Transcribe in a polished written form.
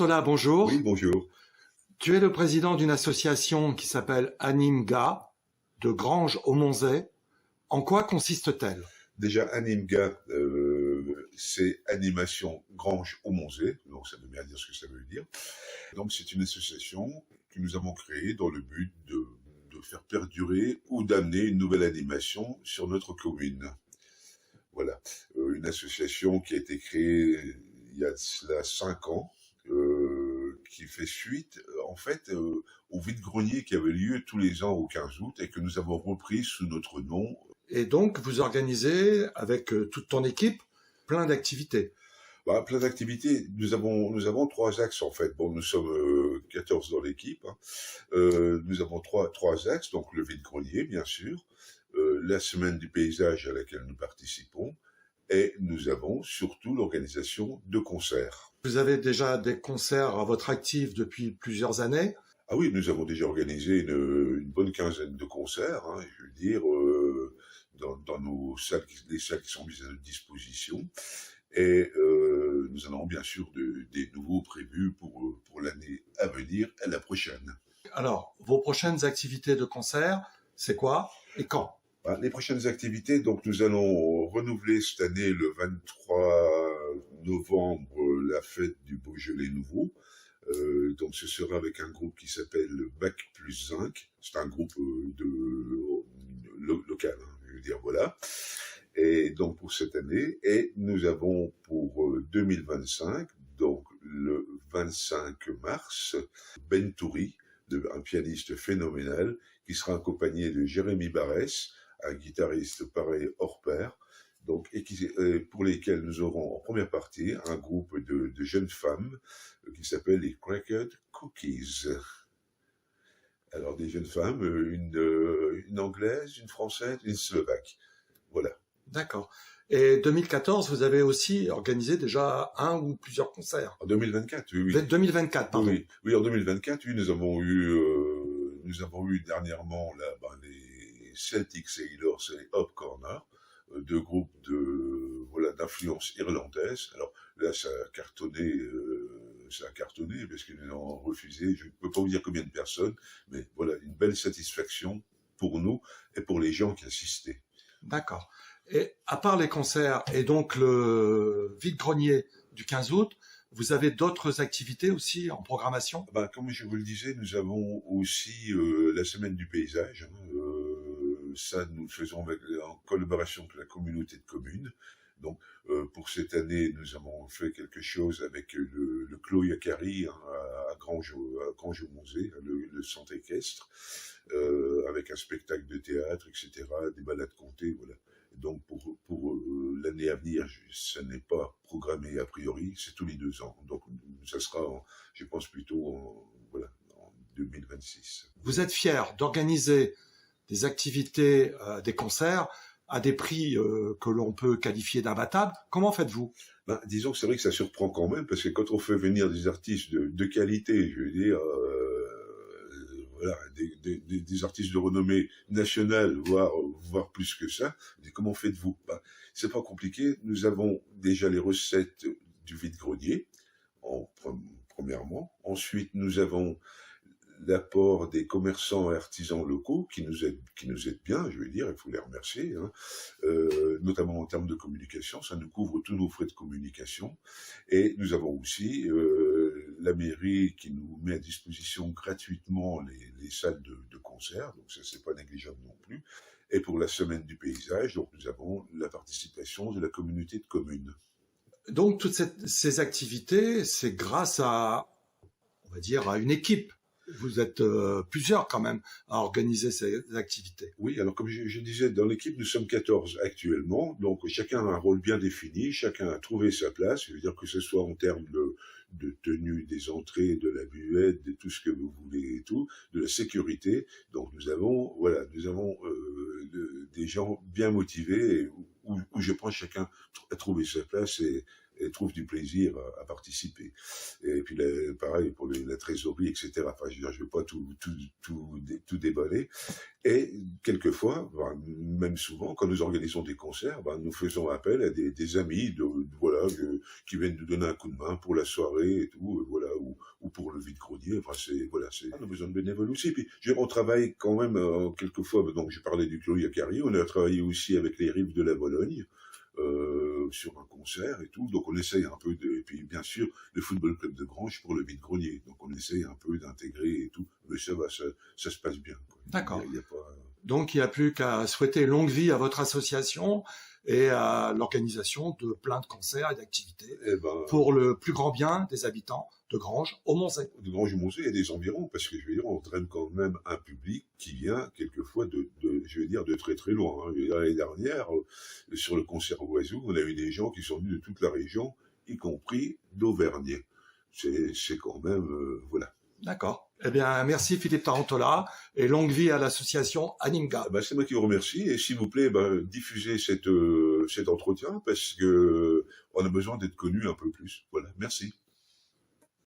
Mantola, bonjour. Oui, bonjour. Tu es le président d'une association qui s'appelle Animga, de Granges au Monzet. En quoi consiste-t-elle? Déjà, Animga, c'est Animation Granges au Monzet, donc ça veut bien dire ce que ça veut dire. Donc c'est une association que nous avons créée dans le but de faire perdurer ou d'amener une nouvelle animation sur notre commune. Voilà, une association qui a été créée il y a cela 5 ans, qui fait suite en fait au vide-grenier qui avait lieu tous les ans au 15 août et que nous avons repris sous notre nom. Et donc vous organisez avec toute ton équipe plein d'activités. Plein d'activités. Nous avons 3 axes en fait. Bon, nous sommes 14 dans l'équipe. Nous avons trois axes, donc le vide-grenier bien sûr, la semaine du paysage à laquelle nous participons, et nous avons surtout l'organisation de concerts. Vous avez déjà des concerts à votre actif depuis plusieurs années. Ah oui, nous avons déjà organisé une bonne quinzaine de concerts, je veux dire, dans nos salles, les salles qui sont mises à notre disposition. Et nous en avons bien sûr des nouveaux prévus pour l'année à venir et la prochaine. Alors, vos prochaines activités de concert, c'est quoi et quand? Les prochaines activités, donc nous allons renouveler cette année le 23 novembre la fête du Beaujolais Nouveau. Donc ce sera avec un groupe qui s'appelle Bac plus Zinc. C'est un groupe local, je veux dire, voilà. Et donc pour cette année, et nous avons pour 2025, donc le 25 mars, Ben Toury, un pianiste phénoménal, qui sera accompagné de Jérémy Barès, un guitariste pareil hors pair, donc, pour lesquels nous aurons en première partie un groupe de jeunes femmes qui s'appelle les Cracked Cookies. Alors des jeunes femmes, une anglaise, une française, une slovaque. Voilà. D'accord. Et 2014, vous avez aussi organisé déjà un ou plusieurs concerts. En 2024, oui. 2024, pardon. Oui, en 2024, oui, nous avons eu dernièrement les Celtic Sailors et les Hop Corner, deux groupes d'influence irlandaise. Alors là, ça a cartonné parce qu'ils ont refusé. Je ne peux pas vous dire combien de personnes, mais voilà, une belle satisfaction pour nous et pour les gens qui assistaient. D'accord. Et à part les concerts et donc le vide-grenier du 15 août, vous avez d'autres activités aussi en programmation? Comme je vous le disais, nous avons aussi la semaine du paysage. Ça, nous le faisons en collaboration avec la communauté de communes. Donc, pour cette année, nous avons fait quelque chose avec le Clos Yakari à Granges au Monzet, le centre équestre, avec un spectacle de théâtre, etc., des balades comptées, voilà. Donc, pour l'année à venir, ça n'est pas programmé a priori, c'est tous les 2 ans. Donc, ça sera, je pense, plutôt en 2026. Vous êtes fier d'organiser des activités, des concerts à des prix que l'on peut qualifier d'imbattables. Comment faites-vous? Disons que c'est vrai que ça surprend quand même, parce que quand on fait venir des artistes de qualité, je veux dire, des artistes de renommée nationale, voire plus que ça, comment faites-vous? C'est pas compliqué. Nous avons déjà les recettes du vide-grenier, premièrement. Ensuite, nous avons l'apport des commerçants et artisans locaux qui nous aident bien, je veux dire, il faut les remercier, notamment en termes de communication, ça nous couvre tous nos frais de communication. Et nous avons aussi la mairie qui nous met à disposition gratuitement les salles de concert, donc ça c'est pas négligeable non plus. Et pour la semaine du paysage, donc nous avons la participation de la communauté de communes. Donc toutes ces activités, c'est grâce à, on va dire, à une équipe. Vous êtes plusieurs quand même à organiser ces activités. Oui, alors comme je disais, dans l'équipe, nous sommes 14 actuellement, donc chacun a un rôle bien défini, chacun a trouvé sa place, je veux dire que ce soit en termes de tenue des entrées, de la buvette, de tout ce que vous voulez et tout, de la sécurité. Donc nous avons des gens bien motivés où je pense chacun a trouvé sa place et et trouvent du plaisir à participer. Et puis pareil pour la trésorerie, etc. Enfin, je veux dire, je vais pas tout déballer. Et quelquefois, même souvent, quand nous organisons des concerts, nous faisons appel à des amis, voilà, qui viennent nous donner un coup de main pour la soirée et tout, voilà, ou pour le vide-grenier. Enfin, on a besoin de bénévoles aussi. Puis, on travaille quand même quelquefois. Donc, je parlais du Clos Yacari. On a travaillé aussi avec les Rives de la Vologne. Sur un concert et tout, donc on essaye un peu et puis bien sûr le football club de Granges pour le vide-grenier, donc on essaye un peu d'intégrer et tout, mais ça se passe bien, quoi. D'accord. Il y a pas... Donc il n'y a plus qu'à souhaiter longue vie à votre association et à l'organisation de plein de concerts et d'activités pour le plus grand bien des habitants de Granges au Monzet. De Granges au Monzet et des environs, parce que je veux dire, on traîne quand même un public qui vient quelquefois de très très loin. Hein. L'année dernière, sur le concert Oiseau, on a eu des gens qui sont venus de toute la région, y compris d'Auvergne. C'est quand même, voilà. D'accord. Eh bien, merci Philippe Tarantola et longue vie à l'association Animga. C'est moi qui vous remercie et s'il vous plaît, diffusez cet entretien parce que on a besoin d'être connu un peu plus. Voilà, merci.